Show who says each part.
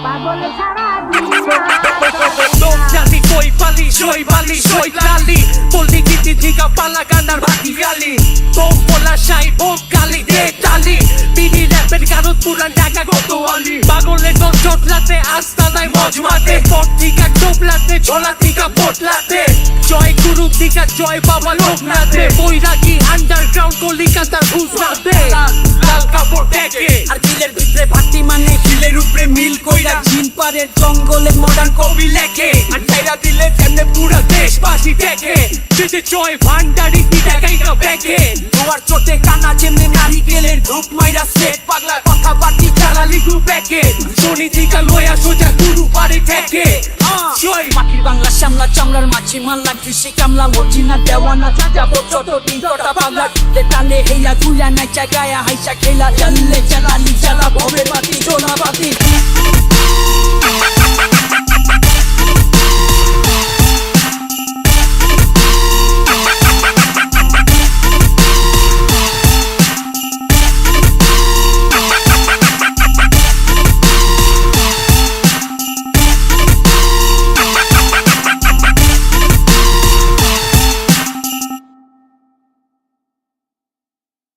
Speaker 1: পাগল সারা
Speaker 2: লোক জানি কই পালি সই বালি সই লালি পল্লি গীতি দিঘা পালা গান্ডার ভাতি গালি তোম পোলা সাই ভোগ গালি দে টালি বিনি র্যাপের গানত পুরান ঢাকা কত আলি পাগলের দল চটলাতে আস্তা নাই মজমাতে পট দিঘা টোপলাতে ঝোলা দিঘা পটলাতে জয় গুরু দিঘা জয় বাবা লোকনাথে বৈরাগী আন্ডারগ্রাউন্ড কলিকাতার ঘুষনাতে লাল কাপড় দেখে
Speaker 3: আর বিলের ভিতরে ভাটি মানে
Speaker 2: হিলের উপরে মিল কইরা
Speaker 3: চীন পারের জঙ্গলে মডার্ন
Speaker 2: কবি লেখে আর ছাইরা দিলে তেমনে পুরা দেশবাসী দেখে যেতে জয় ভান্ডারি দিদা গাইগা ব্যাকে
Speaker 3: তোমার চোটে কানা যেমনে নারিকেলের ধূপ মাইরা সেট
Speaker 2: পাগলা কথা বাটি চালালি গ্রুপ ব্যাকে শনি দিকা লয়া সোজা গুরু পারে থেকে জয়
Speaker 3: মাটির বাংলা শ্যামলা চামড়ার মাছি মাল্লা কৃষি কামলা মর্জিনা দেওয়ানা যাবো যত দিন তোটা বাংলা তালে হেইয়া গুলা নাচা গায়া হাইসা খেলা জ্বাললে জ্বালালি জ্বালা ভবে বাতি জ্বলা বাতি